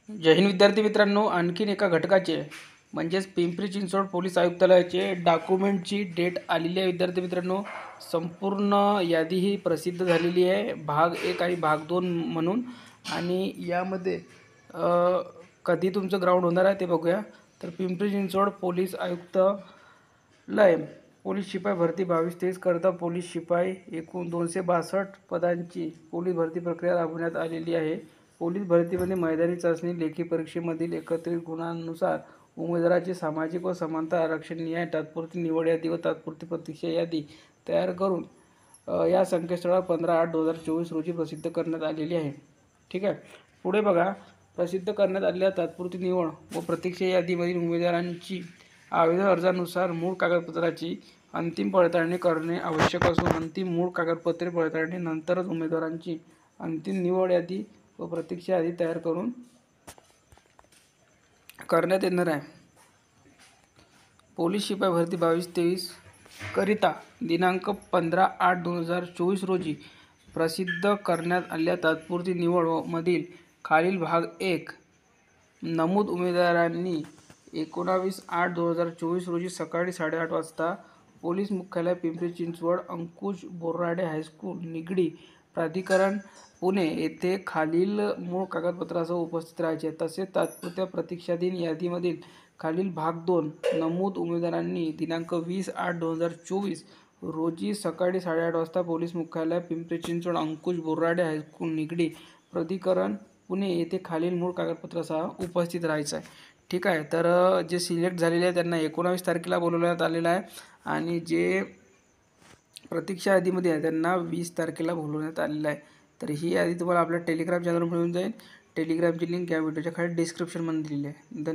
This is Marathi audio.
जय हिंद विद्यार्थी मित्रांनो, आणखीन एका घटकाचे म्हणजेच पिंपरी चिंचवड पोलीस आयुक्तालयाचे डॉक्युमेंटची डेट आलेली आहे विद्यार्थी मित्रांनो। संपूर्ण यादी ही प्रसिद्ध झालेली आहे, भाग 1 आणि भाग 2 म्हणून। आणि यामध्ये कधी तुमचं ग्राउंड होणार आहे ते बघूया। तर पिंपरी चिंचवड पोलीस आयुक्तालय पोलीस शिपाई भरती 22-23 करता पोलीस शिपाई एकूण 262 पदांची पोलीस भरती प्रक्रिया राबवण्यात आलेली आहे। पोलीस भरतीमध्ये मैदानी चाचणी, लेखी परीक्षेमधील एकत्रित गुणांनुसार उमेदवाराची सामाजिक व समानता आरक्षण न्याय, तात्पुरती निवड यादी व तात्पुरती प्रतीक्षा यादी तयार करून या संकेतस्थळावर 15/8/2024 रोजी प्रसिद्ध करण्यात आलेली आहे। ठीक आहे, पुढे बघा, प्रसिद्ध करण्यात आलेल्या तात्पुरती निवड व प्रतीक्षा यादीमधील उमेदवारांची आवेदन अर्जानुसार मूळ कागदपत्राची अंतिम पडताळणी करणे आवश्यक असून अंतिम मूळ कागदपत्रे पडताळणी नंतरच उमेदवारांची अंतिम निवड यादी व प्रतीक्षा यादी तयार करून करण्यात येणार आहे। पोलीस शिपाई भरती 22-23 करिता दिनांक 15/8/2024 रोजी प्रसिद्ध करण्यात आलेल्या तात्पुरती निवड मधील खालील भाग 1 नमूद उमेदवारांनी 19/8/2024 रोजी सकाळी 8:30 वाजता पोलीस मुख्यालय पिंपरी चिंचवड, अंकुश बोराडे हायस्कूल, निगडी, प्राधिकरण, पुणे येथे खालील मूळ कागदपत्रासह उपस्थित राहायचे। तसेच तात्पुरत्या प्रतीक्षाधीन यादीमधील खालील भाग 2 नमूद उमेदवारांनी दिनांक 20/8/2024 रोजी सकाळी 8:30 वाजता पोलीस मुख्यालय पिंपरी चिंचवड, अंकुश बोराडे हायस्कूल, निगडी, प्राधिकरण, पुणे येथे खालील मूळ कागदपत्रासह उपस्थित राहायचं आहे। ठीक आहे, तर जे सिलेक्ट झालेले आहे त्यांना 19 तारखेला बोलवण्यात आलेलं आहे आणि जे प्रतीक्षा यादीमध्ये आहे त्यांना 20 तारखेला बोलवण्यात आलेलं आहे। तर ही यादी तुम्हाला आपल्या टेलिग्राम चॅनलवर मिळून जाईल। टेलिग्रामची लिंक या व्हिडिओच्या खाली डिस्क्रिप्शनमध्ये दिलेली आहे। धन्यवाद।